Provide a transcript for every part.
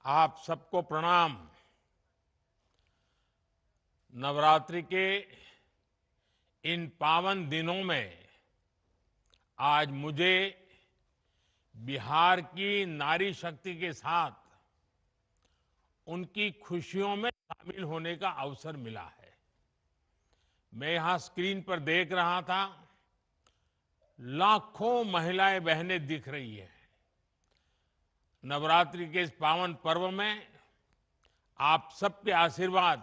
आप सबको प्रणाम। नवरात्रि के इन पावन दिनों में आज मुझे बिहार की नारी शक्ति के साथ उनकी खुशियों में शामिल होने का अवसर मिला है। मैं यहां स्क्रीन पर देख रहा था, लाखों महिलाएं बहनें दिख रही हैं। नवरात्रि के इस पावन पर्व में आप सबके आशीर्वाद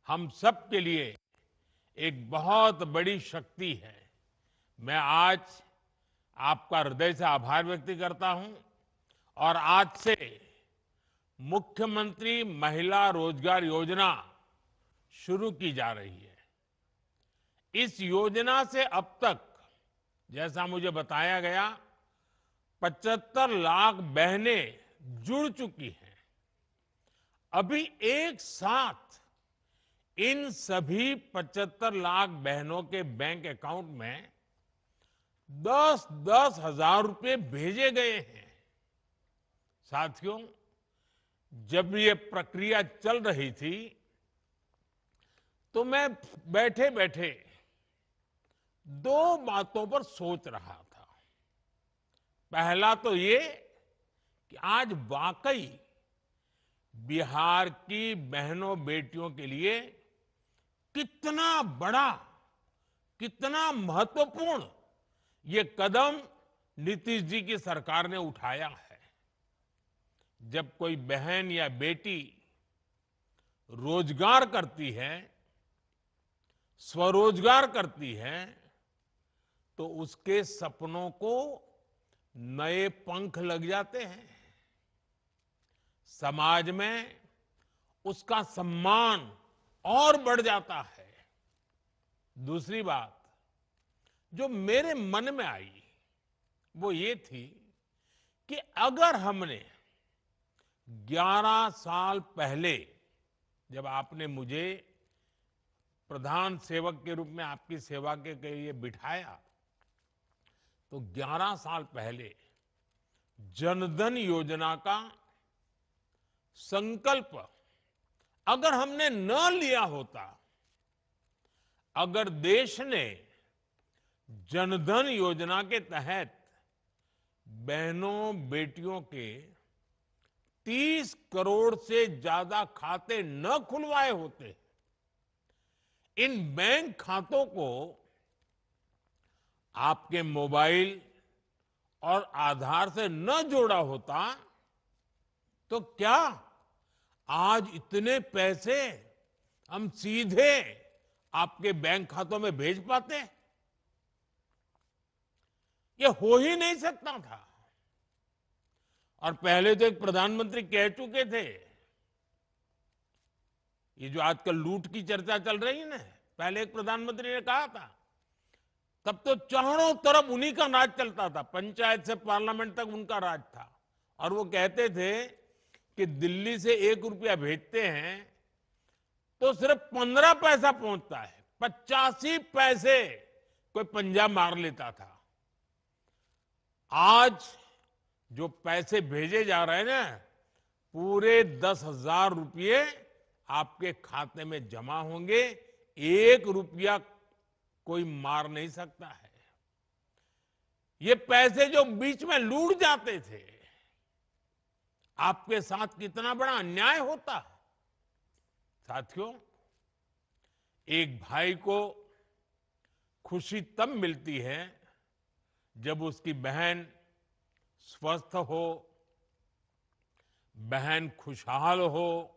हम सब के लिए एक बहुत बड़ी शक्ति है। मैं आज आपका हृदय से आभार व्यक्त करता हूं और आज से मुख्यमंत्री महिला रोजगार योजना शुरू की जा रही है। इस योजना से अब तक, जैसा मुझे बताया गया, 75 लाख बहनें जुड़ चुकी हैं। अभी एक साथ इन सभी 75 लाख बहनों के बैंक अकाउंट में 10-10 हजार रुपए भेजे गए हैं। साथियों, जब ये प्रक्रिया चल रही थी तो मैं बैठे बैठे दो बातों पर सोच रहा था। पहला तो ये कि आज वाकई बिहार की बहनों बेटियों के लिए कितना बड़ा, कितना महत्वपूर्ण ये कदम नीतीश जी की सरकार ने उठाया है। जब कोई बहन या बेटी रोजगार करती है, स्वरोजगार करती है, तो उसके सपनों को नए पंख लग जाते हैं। समाज में उसका सम्मान और बढ़ जाता है। दूसरी बात जो मेरे मन में आई वो ये थी कि अगर हमने 11 साल पहले, जब आपने मुझे प्रधान सेवक के रूप में आपकी सेवा के लिए बिठाया, तो 11 साल पहले जनधन योजना का संकल्प अगर हमने न लिया होता, अगर देश ने जनधन योजना के तहत बहनों बेटियों के 30 करोड़ से ज्यादा खाते न खुलवाए होते, इन बैंक खातों को आपके मोबाइल और आधार से न जोड़ा होता, तो क्या आज इतने पैसे हम सीधे आपके बैंक खातों में भेज पाते? ये हो ही नहीं सकता था। और पहले तो एक प्रधानमंत्री कह चुके थे, ये जो आजकल लूट की चर्चा चल रही है ना, पहले एक प्रधानमंत्री ने कहा था, तब तो चारों तरफ उन्हीं का राज चलता था, पंचायत से पार्लियामेंट तक उनका राज था। और वो कहते थे कि दिल्ली से 1 रुपया भेजते हैं तो सिर्फ 15 पैसा पहुंचता है, 85 पैसे कोई पंजाब मार लेता था। आज जो पैसे भेजे जा रहे हैं ना, पूरे 10,000 रुपये आपके खाते में जमा होंगे। 1 रुपया कोई मार नहीं सकता है। ये पैसे जो बीच में लूट जाते थे, आपके साथ कितना बड़ा अन्याय होता। साथियों, एक भाई को खुशी तब मिलती है जब उसकी बहन स्वस्थ हो, बहन खुशहाल हो,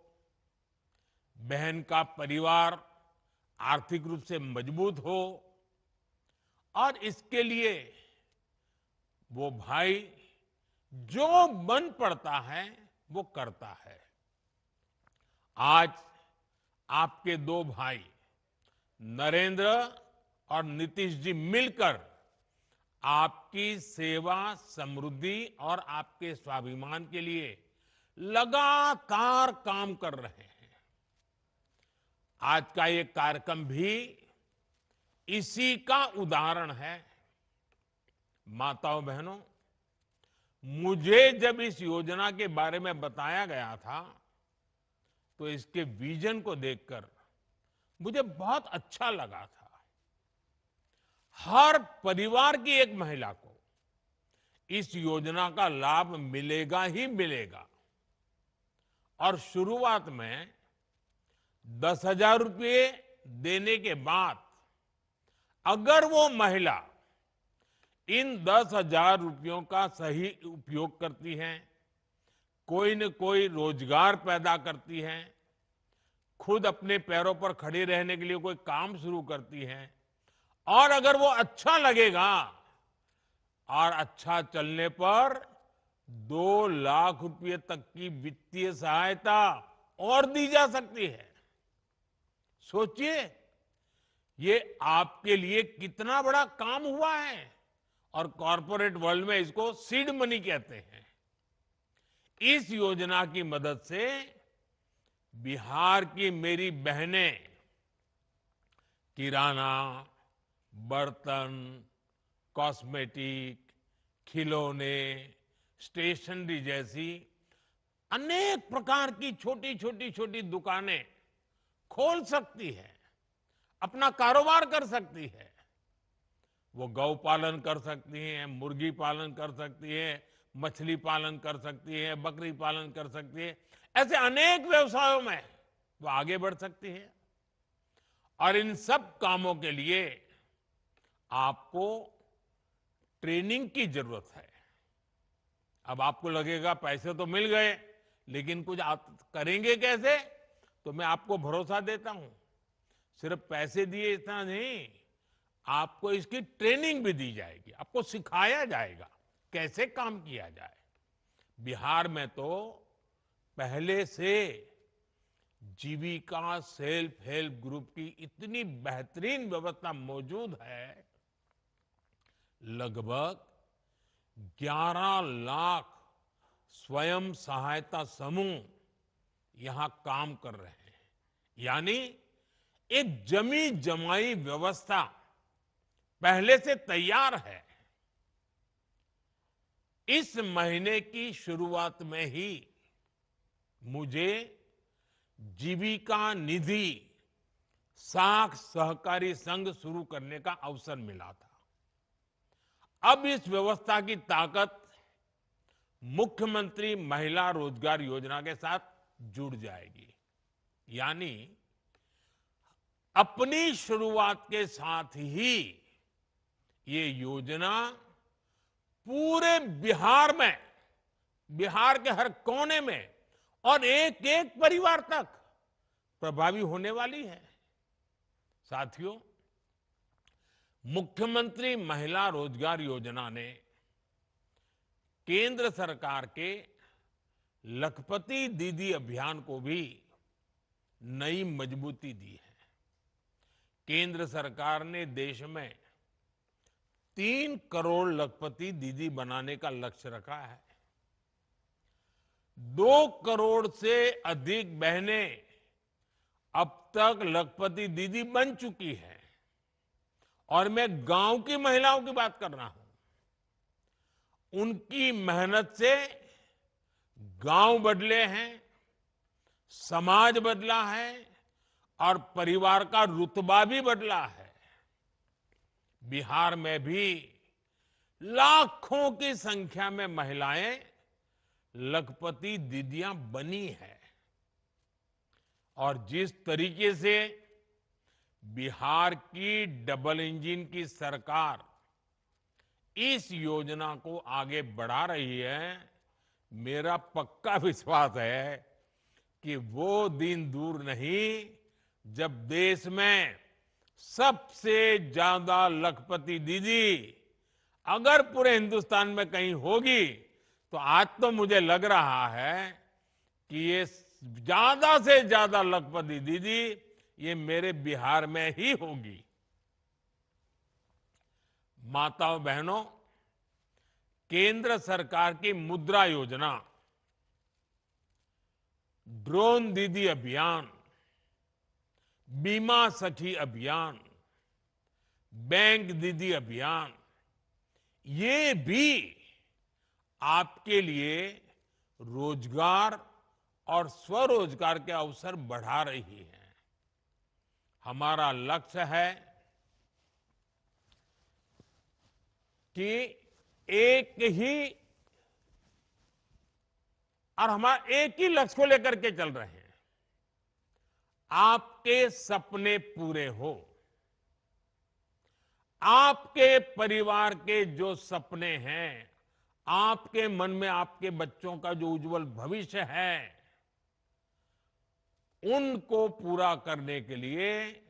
बहन का परिवार आर्थिक रूप से मजबूत हो, और इसके लिए वो भाई जो बन पड़ता है वो करता है। आज आपके दो भाई नरेंद्र और नीतीश जी मिलकर आपकी सेवा, समृद्धि और आपके स्वाभिमान के लिए लगातार काम कर रहे हैं। आज का ये कार्यक्रम भी इसी का उदाहरण है। माताओं बहनों, मुझे जब इस योजना के बारे में बताया गया था तो इसके विजन को देखकर मुझे बहुत अच्छा लगा था। हर परिवार की एक महिला को इस योजना का लाभ मिलेगा ही मिलेगा। और शुरुआत में 10,000 रुपये देने के बाद अगर वो महिला इन 10,000 रुपयों का सही उपयोग करती है, कोई न कोई रोजगार पैदा करती है, खुद अपने पैरों पर खड़ी रहने के लिए कोई काम शुरू करती है, और अगर वो अच्छा लगेगा और अच्छा चलने पर 2 लाख रुपए तक की वित्तीय सहायता और दी जा सकती है। सोचिए, ये आपके लिए कितना बड़ा काम हुआ है। और कॉरपोरेट वर्ल्ड में इसको सीड मनी कहते हैं। इस योजना की मदद से बिहार की मेरी बहनें किराना, बर्तन, कॉस्मेटिक, खिलौने, स्टेशनरी जैसी अनेक प्रकार की छोटी दुकानें खोल सकती है, अपना कारोबार कर सकती है। वो गौ पालन कर सकती हैं, मुर्गी पालन कर सकती है, मछली पालन कर सकती है, बकरी पालन कर सकती है। ऐसे अनेक व्यवसायों में वो आगे बढ़ सकती है। और इन सब कामों के लिए आपको ट्रेनिंग की जरूरत है। अब आपको लगेगा पैसे तो मिल गए, लेकिन कुछ आप करेंगे कैसे? तो मैं आपको भरोसा देता हूं, सिर्फ पैसे दिए इतना नहीं, आपको इसकी ट्रेनिंग भी दी जाएगी, आपको सिखाया जाएगा कैसे काम किया जाए। बिहार में तो पहले से जीविका सेल्फ हेल्प ग्रुप की इतनी बेहतरीन व्यवस्था मौजूद है। लगभग 11 लाख स्वयं सहायता समूह यहां काम कर रहे हैं। यानी एक जमी जमाई व्यवस्था पहले से तैयार है। इस महीने की शुरुआत में ही मुझे जीविका निधि साख सहकारी संघ शुरू करने का अवसर मिला था। अब इस व्यवस्था की ताकत मुख्यमंत्री महिला रोजगार योजना के साथ जुड़ जाएगी। यानी अपनी शुरुआत के साथ ही ये योजना पूरे बिहार में, बिहार के हर कोने में और एक एक परिवार तक प्रभावी होने वाली है। साथियों, मुख्यमंत्री महिला रोजगार योजना ने केंद्र सरकार के लखपति दीदी अभियान को भी नई मजबूती दी है। केंद्र सरकार ने देश में 3 करोड़ लखपति दीदी बनाने का लक्ष्य रखा है। 2 करोड़ से अधिक बहनें अब तक लखपति दीदी बन चुकी है। और मैं गांव की महिलाओं की बात कर रहा हूं। उनकी मेहनत से गांव बदले हैं, समाज बदला है और परिवार का रुतबा भी बदला है। बिहार में भी लाखों की संख्या में महिलाएं लखपति दीदियां बनी है। और जिस तरीके से बिहार की डबल इंजन की सरकार इस योजना को आगे बढ़ा रही है, मेरा पक्का विश्वास है कि वो दिन दूर नहीं जब देश में सबसे ज्यादा लखपति दीदी अगर पूरे हिंदुस्तान में कहीं होगी तो आज तो मुझे लग रहा है कि ये ज्यादा से ज्यादा लखपति दीदी ये मेरे बिहार में ही होगी। माताओं बहनों, केंद्र सरकार की मुद्रा योजना, ड्रोन दीदी अभियान, बीमा सखी अभियान, बैंक दीदी अभियान, ये भी आपके लिए रोजगार और स्वरोजगार के अवसर बढ़ा रही है। हमारा लक्ष्य है कि एक ही और हमारा एक ही लक्ष्य को लेकर के चल रहे हैं, आपके सपने पूरे हो। आपके परिवार के जो सपने हैं, आपके मन में आपके बच्चों का जो उज्जवल भविष्य है, उनको पूरा करने के लिए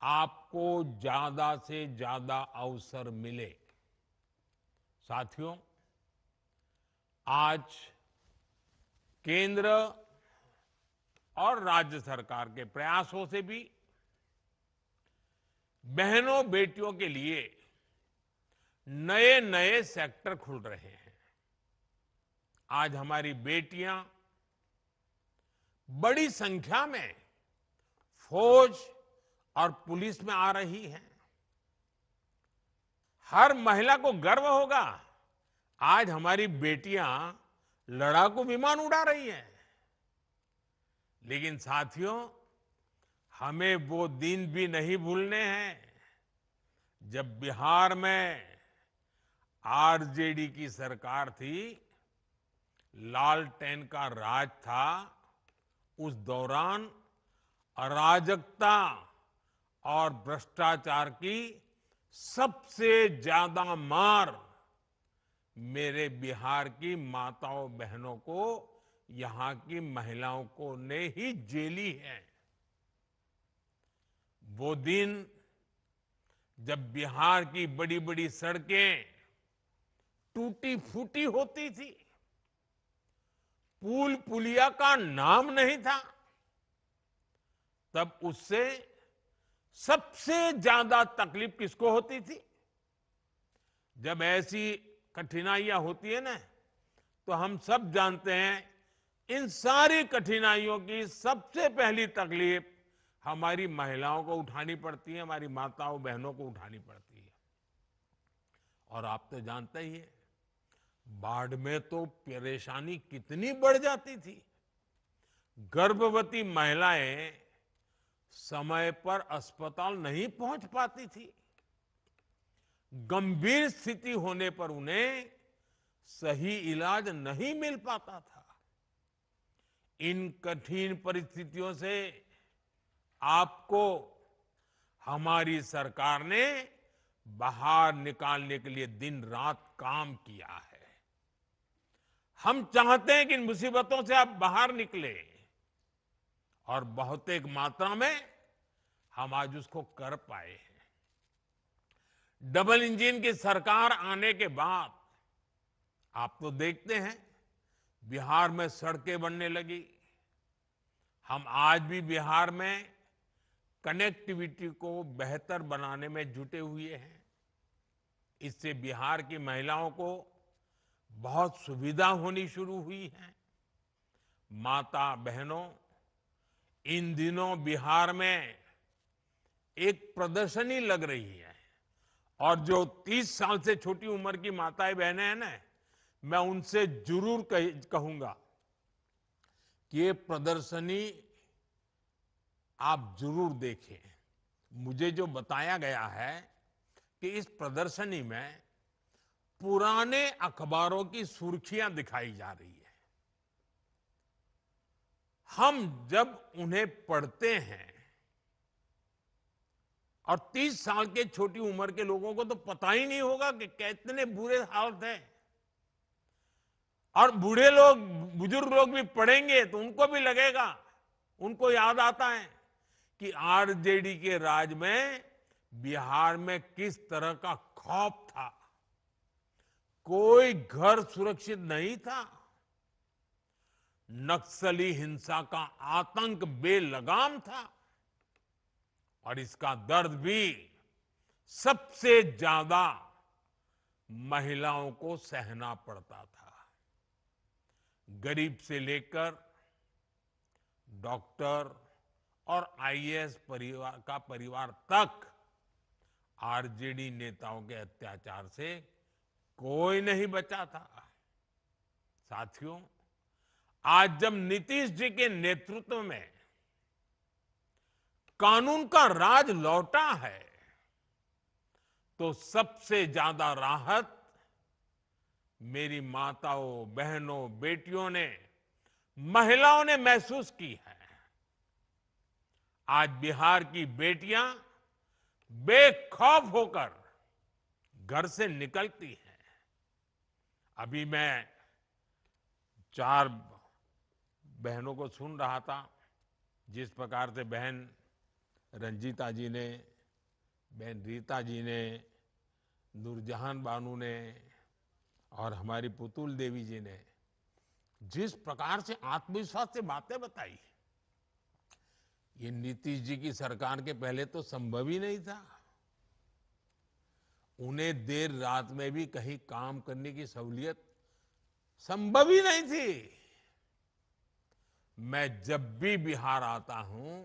आपको ज्यादा से ज्यादा अवसर मिले। साथियों, आज केंद्र और राज्य सरकार के प्रयासों से भी बहनों बेटियों के लिए नए नए सेक्टर खुल रहे हैं। आज हमारी बेटियां बड़ी संख्या में फौज और पुलिस में आ रही हैं। हर महिला को गर्व होगा, आज हमारी बेटियां लड़ाकू विमान उड़ा रही हैं। लेकिन साथियों, हमें वो दिन भी नहीं भूलने हैं जब बिहार में आरजेडी की सरकार थी, लालटेन का राज था। उस दौरान अराजकता और भ्रष्टाचार की सबसे ज्यादा मार मेरे बिहार की माताओं बहनों को, यहां की महिलाओं को ने ही झेली है। वो दिन जब बिहार की बड़ी बड़ी सड़कें टूटी फूटी होती थी, पुल पुलिया का नाम नहीं था, तब उससे सबसे ज्यादा तकलीफ किसको होती थी? जब ऐसी कठिनाइयां होती है ना, तो हम सब जानते हैं, इन सारी कठिनाइयों की सबसे पहली तकलीफ हमारी महिलाओं को उठानी पड़ती है, हमारी माताओं बहनों को उठानी पड़ती है। और आप तो जानते ही हैं, बाढ़ में तो परेशानी कितनी बढ़ जाती थी। गर्भवती महिलाएं समय पर अस्पताल नहीं पहुंच पाती थी। गंभीर स्थिति होने पर उन्हें सही इलाज नहीं मिल पाता था। इन कठिन परिस्थितियों से आपको हमारी सरकार ने बाहर निकालने के लिए दिन रात काम किया है। हम चाहते हैं कि इन मुसीबतों से आप बाहर निकले, और बहुत एक मात्रा में हम आज उसको कर पाए हैं। डबल इंजन की सरकार आने के बाद आप तो देखते हैं, बिहार में सड़कें बनने लगी। हम आज भी बिहार में कनेक्टिविटी को बेहतर बनाने में जुटे हुए हैं। इससे बिहार की महिलाओं को बहुत सुविधा होनी शुरू हुई है। माता बहनों, इन दिनों बिहार में एक प्रदर्शनी लग रही है, और जो 30 साल से छोटी उम्र की माताएं बहनें हैं ना, मैं उनसे जरूर कहूंगा कि ये प्रदर्शनी आप जरूर देखें। मुझे जो बताया गया है कि इस प्रदर्शनी में पुराने अखबारों की सुर्खियां दिखाई जा रही है। हम जब उन्हें पढ़ते हैं, और 30 साल के छोटी उम्र के लोगों को तो पता ही नहीं होगा कि कितने बुरे हालत हैं। और बूढ़े लोग, बुजुर्ग लोग भी पढ़ेंगे तो उनको भी लगेगा, उनको याद आता है कि आरजेडी के राज में बिहार में किस तरह का खौफ था। कोई घर सुरक्षित नहीं था। नक्सली हिंसा का आतंक बेलगाम था, और इसका दर्द भी सबसे ज्यादा महिलाओं को सहना पड़ता था। गरीब से लेकर डॉक्टर और आईएएस परिवार तक आरजेडी नेताओं के अत्याचार से कोई नहीं बचा था। साथियों, आज जब नीतीश जी के नेतृत्व में कानून का राज लौटा है, तो सबसे ज्यादा राहत मेरी माताओं, बहनों, बेटियों ने, महिलाओं ने महसूस की है। आज बिहार की बेटियां बेखौफ होकर घर से निकलती हैं। अभी मैं 4 बहनों को सुन रहा था, जिस प्रकार से बहन रंजीता जी ने, बहन रीता जी ने, नूरजहान बानू ने और हमारी पुतुल देवी जी ने जिस प्रकार से आत्मविश्वास से बातें बताई, ये नीतीश जी की सरकार के पहले तो संभव ही नहीं था। उन्हें देर रात में भी कहीं काम करने की सहूलियत संभव ही नहीं थी। मैं जब भी बिहार आता हूं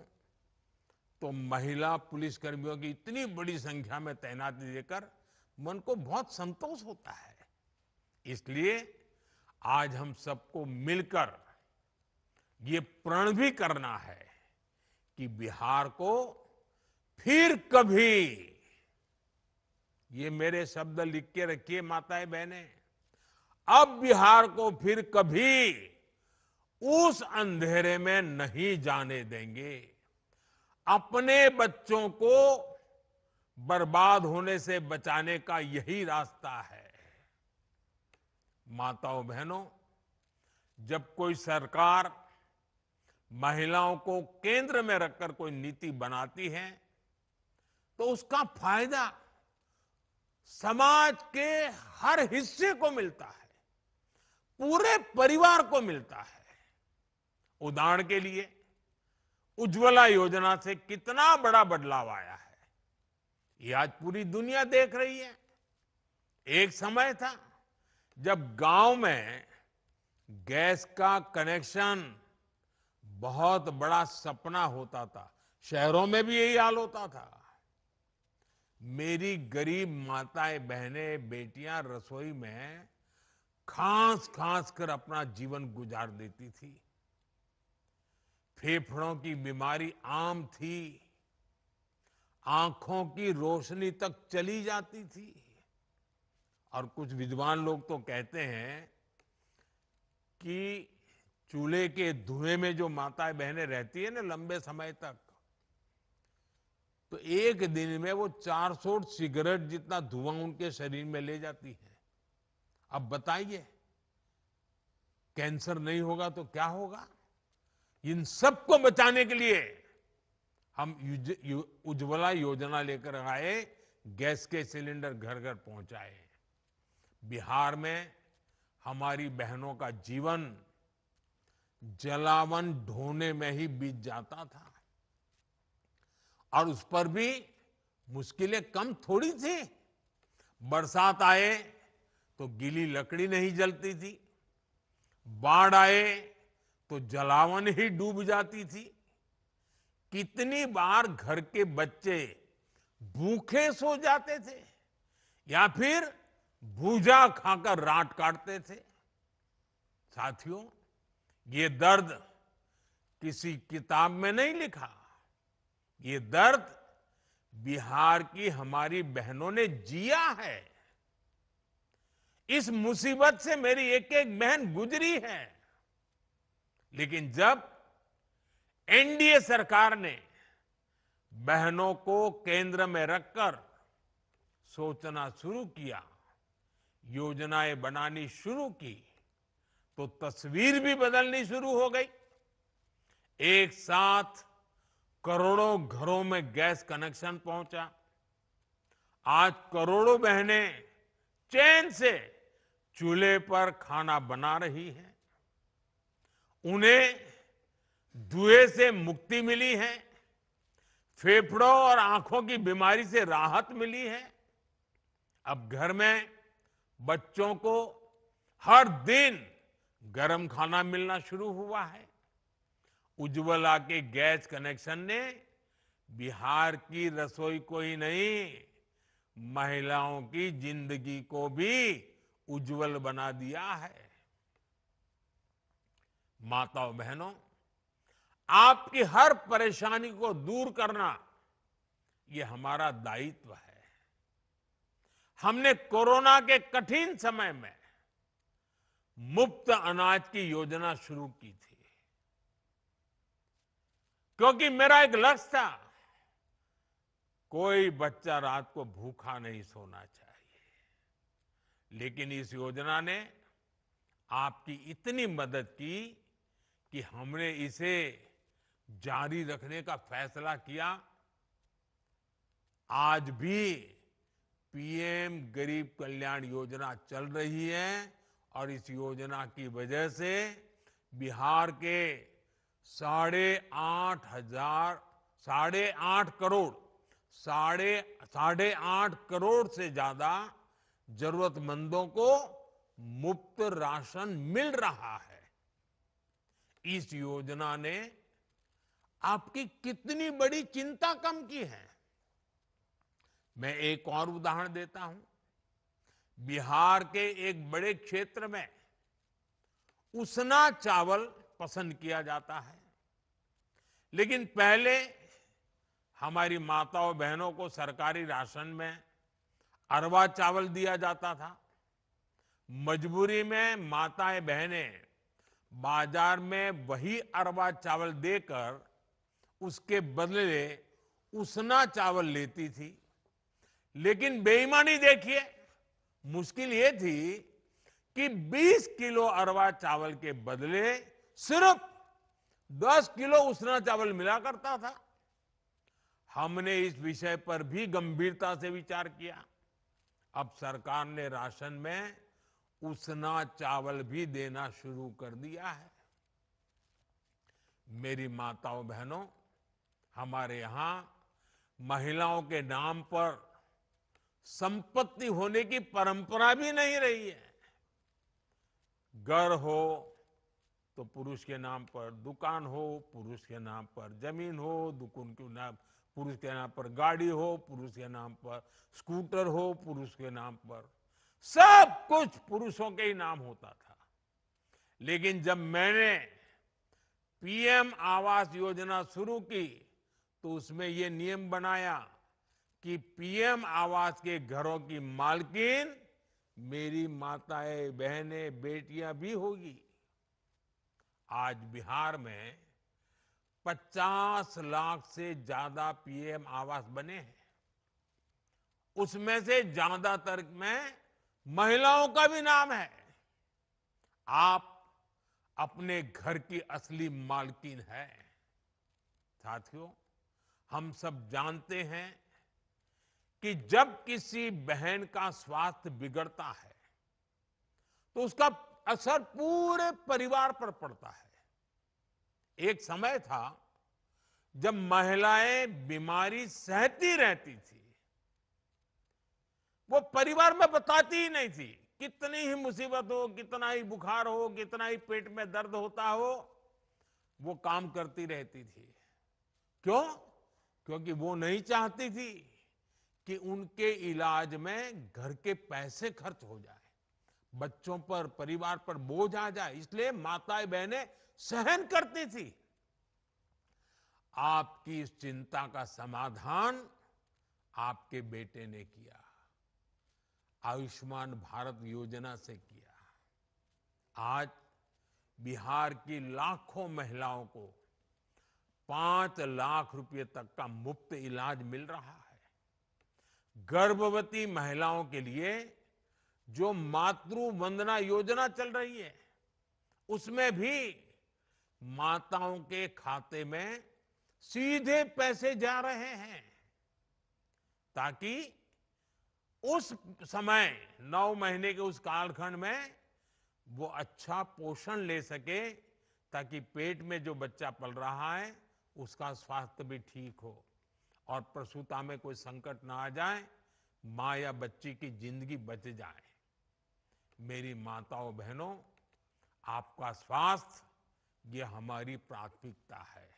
तो महिला पुलिसकर्मियों की इतनी बड़ी संख्या में तैनाती देकर मन को बहुत संतोष होता है। इसलिए आज हम सबको मिलकर ये प्रण भी करना है कि बिहार को फिर कभी, ये मेरे शब्द लिख के रखिए माताएं बहनें, अब बिहार को फिर कभी उस अंधेरे में नहीं जाने देंगे। अपने बच्चों को बर्बाद होने से बचाने का यही रास्ता है। माताओं बहनों, जब कोई सरकार महिलाओं को केंद्र में रखकर कोई नीति बनाती है तो उसका फायदा समाज के हर हिस्से को मिलता है, पूरे परिवार को मिलता है। उदाहरण के लिए उज्ज्वला योजना से कितना बड़ा बदलाव आया है, ये आज पूरी दुनिया देख रही है। एक समय था जब गांव में गैस का कनेक्शन बहुत बड़ा सपना होता था, शहरों में भी यही हाल होता था। मेरी गरीब माताएं, बहनें, बेटियां रसोई में खांस खांस कर अपना जीवन गुजार देती थी। फेफड़ों की बीमारी आम थी, आंखों की रोशनी तक चली जाती थी। और कुछ विद्वान लोग तो कहते हैं कि चूल्हे के धुएं में जो माताएं बहनें रहती है ना लंबे समय तक, तो एक दिन में वो 400 सिगरेट जितना धुआं उनके शरीर में ले जाती है। अब बताइए, कैंसर नहीं होगा तो क्या होगा? इन सबको बचाने के लिए हम उज्ज्वला योजना लेकर आए, गैस के सिलेंडर घर घर पहुंचाए। बिहार में हमारी बहनों का जीवन जलावन ढोने में ही बीत जाता था, और उस पर भी मुश्किलें कम थोड़ी थी। बरसात आए तो गीली लकड़ी नहीं जलती थी, बाढ़ आए तो जलावन ही डूब जाती थी। कितनी बार घर के बच्चे भूखे सो जाते थे या फिर भूजा खाकर रात काटते थे। साथियों, ये दर्द किसी किताब में नहीं लिखा, ये दर्द बिहार की हमारी बहनों ने जिया है। इस मुसीबत से मेरी एक एक बहन गुजरी है। लेकिन जब एनडीए सरकार ने बहनों को केंद्र में रखकर सोचना शुरू किया, योजनाएं बनानी शुरू की, तो तस्वीर भी बदलनी शुरू हो गई। एक साथ करोड़ों घरों में गैस कनेक्शन पहुंचा। आज करोड़ों बहनें चैन से चूल्हे पर खाना बना रही हैं। उन्हें धुएं से मुक्ति मिली है, फेफड़ों और आंखों की बीमारी से राहत मिली है। अब घर में बच्चों को हर दिन गरम खाना मिलना शुरू हुआ है। उज्ज्वला के गैस कनेक्शन ने बिहार की रसोई को ही नहीं, महिलाओं की जिंदगी को भी उज्जवल बना दिया है। माताओं बहनों, आपकी हर परेशानी को दूर करना ये हमारा दायित्व है। हमने कोरोना के कठिन समय में मुफ्त अनाज की योजना शुरू की थी, क्योंकि मेरा एक लक्ष्य था, कोई बच्चा रात को भूखा नहीं सोना चाहिए। लेकिन इस योजना ने आपकी इतनी मदद की कि हमने इसे जारी रखने का फैसला किया। आज भी पीएम गरीब कल्याण योजना चल रही है और इस योजना की वजह से बिहार के 8.5 करोड़ से ज्यादा जरूरतमंदों को मुफ्त राशन मिल रहा है। इस योजना ने आपकी कितनी बड़ी चिंता कम की है। मैं एक और उदाहरण देता हूं। बिहार के एक बड़े क्षेत्र में उसना चावल पसंद किया जाता है, लेकिन पहले हमारी माताओं बहनों को सरकारी राशन में अरवा चावल दिया जाता था। मजबूरी में माताएं बहनें बाजार में वही अरवा चावल देकर उसके बदले उसना चावल लेती थी। लेकिन बेईमानी देखिए, मुश्किल ये थी कि 20 किलो अरवा चावल के बदले सिर्फ 10 किलो उसना चावल मिला करता था। हमने इस विषय पर भी गंभीरता से विचार किया। अब सरकार ने राशन में उसना चावल भी देना शुरू कर दिया है। मेरी माताओं बहनों, हमारे यहां महिलाओं के नाम पर संपत्ति होने की परंपरा भी नहीं रही है। घर हो तो पुरुष के नाम पर, दुकान हो पुरुष के नाम पर, जमीन हो दुकान के नाम पुरुष के नाम पर, गाड़ी हो पुरुष के नाम पर, स्कूटर हो पुरुष के नाम पर, सब कुछ पुरुषों के ही नाम होता था। लेकिन जब मैंने पीएम आवास योजना शुरू की तो उसमें यह नियम बनाया कि पीएम आवास के घरों की मालकिन मेरी माताएं बहनें बेटियां भी होगी। आज बिहार में 50 लाख से ज्यादा पीएम आवास बने हैं। उसमें से ज्यादातर में महिलाओं का भी नाम है। आप अपने घर की असली मालकिन है। साथियों, हम सब जानते हैं कि जब किसी बहन का स्वास्थ्य बिगड़ता है तो उसका असर पूरे परिवार पर पड़ता है। एक समय था जब महिलाएं बीमारी सहती रहती थी, वो परिवार में बताती ही नहीं थी। कितनी ही मुसीबत हो, कितना ही बुखार हो, कितना ही पेट में दर्द होता हो, वो काम करती रहती थी। क्यों? क्योंकि वो नहीं चाहती थी कि उनके इलाज में घर के पैसे खर्च हो जाए, बच्चों पर, परिवार पर बोझ आ जाए। इसलिए माताएं बहनें सहन करती थी। आपकी इस चिंता का समाधान आपके बेटे ने किया, आयुष्मान भारत योजना से किया। आज बिहार की लाखों महिलाओं को 5 लाख रुपए तक का मुफ्त इलाज मिल रहा है। गर्भवती महिलाओं के लिए जो मातृ वंदना योजना चल रही है, उसमें भी माताओं के खाते में सीधे पैसे जा रहे हैं, ताकि उस समय 9 महीने के उस कालखंड में वो अच्छा पोषण ले सके, ताकि पेट में जो बच्चा पल रहा है उसका स्वास्थ्य भी ठीक हो और प्रसूता में कोई संकट ना आ जाए, मां या बच्ची की जिंदगी बच जाए। मेरी माताओं बहनों, आपका स्वास्थ्य ये हमारी प्राथमिकता है।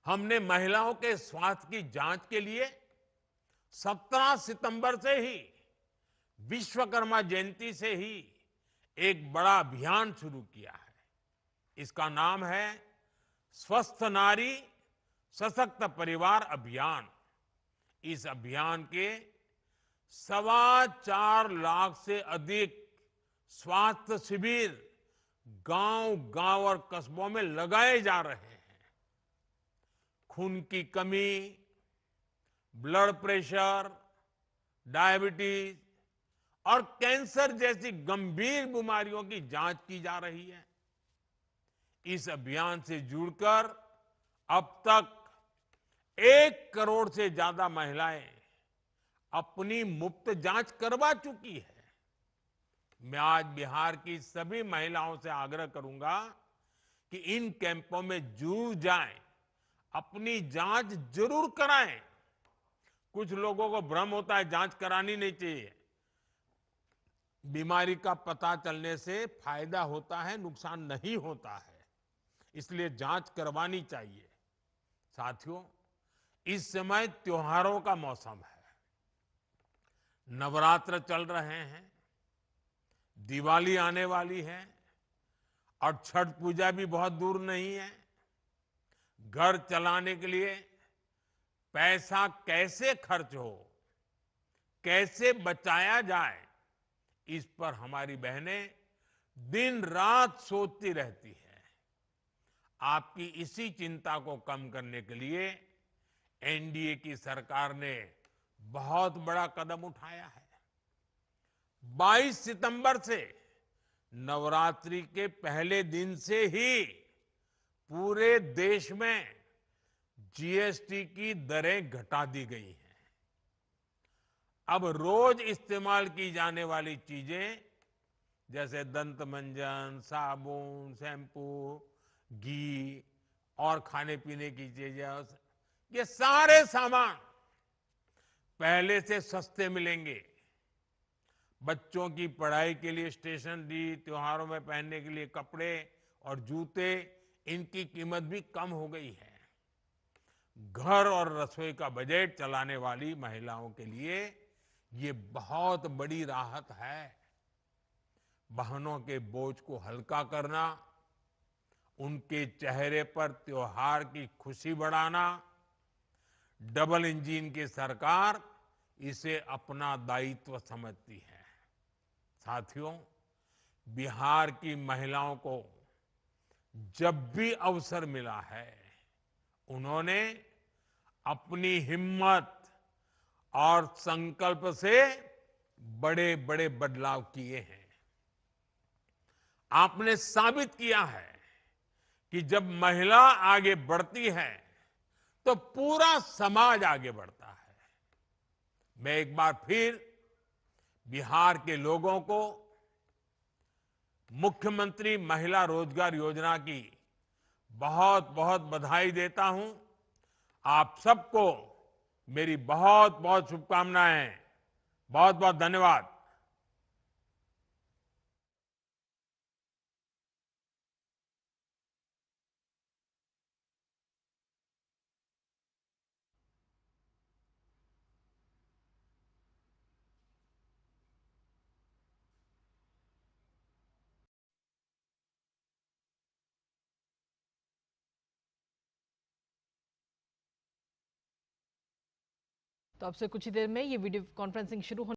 हमने महिलाओं के स्वास्थ्य की जांच के लिए 17 सितंबर से ही, विश्वकर्मा जयंती से ही एक बड़ा अभियान शुरू किया है। इसका नाम है स्वस्थ नारी सशक्त परिवार अभियान। इस अभियान के 4.25 लाख से अधिक स्वास्थ्य शिविर गांव-गांव और कस्बों में लगाए जा रहे हैं। खून की कमी, ब्लड प्रेशर, डायबिटीज और कैंसर जैसी गंभीर बीमारियों की जांच की जा रही है। इस अभियान से जुड़कर अब तक 1 करोड़ से ज्यादा महिलाएं अपनी मुफ्त जांच करवा चुकी है। मैं आज बिहार की सभी महिलाओं से आग्रह करूंगा कि इन कैंपों में जरूर जाएं, अपनी जांच जरूर कराएं। कुछ लोगों को भ्रम होता है जांच करानी नहीं चाहिए। बीमारी का पता चलने से फायदा होता है, नुकसान नहीं होता है, इसलिए जांच करवानी चाहिए। साथियों, इस समय त्योहारों का मौसम है, नवरात्र चल रहे हैं, दिवाली आने वाली है और छठ पूजा भी बहुत दूर नहीं है। घर चलाने के लिए पैसा कैसे खर्च हो, कैसे बचाया जाए, इस पर हमारी बहनें दिन रात सोचती रहती है। आपकी इसी चिंता को कम करने के लिए एनडीए की सरकार ने बहुत बड़ा कदम उठाया है। 22 सितंबर से नवरात्रि के पहले दिन से ही पूरे देश में जीएसटी की दरें घटा दी गई हैं। अब रोज इस्तेमाल की जाने वाली चीजें जैसे दंत मंजन, साबुन, शैम्पू, घी और खाने पीने की चीजें, ये सारे सामान पहले से सस्ते मिलेंगे। बच्चों की पढ़ाई के लिए स्टेशनरी, त्योहारों में पहनने के लिए कपड़े और जूते, इनकी कीमत भी कम हो गई है। घर और रसोई का बजट चलाने वाली महिलाओं के लिए ये बहुत बड़ी राहत है। बहनों के बोझ को हल्का करना, उनके चेहरे पर त्योहार की खुशी बढ़ाना, डबल इंजन की सरकार इसे अपना दायित्व समझती है। साथियों, बिहार की महिलाओं को जब भी अवसर मिला है, उन्होंने अपनी हिम्मत और संकल्प से बड़े बड़े बदलाव किए हैं। आपने साबित किया है कि जब महिला आगे बढ़ती है तो पूरा समाज आगे बढ़ता है। मैं एक बार फिर बिहार के लोगों को मुख्यमंत्री महिला रोजगार योजना की बहुत बहुत बधाई देता हूं। आप सबको मेरी बहुत बहुत शुभकामनाएं। बहुत बहुत धन्यवाद। तो अब से कुछ ही देर में ये वीडियो कॉन्फ्रेंसिंग शुरू होने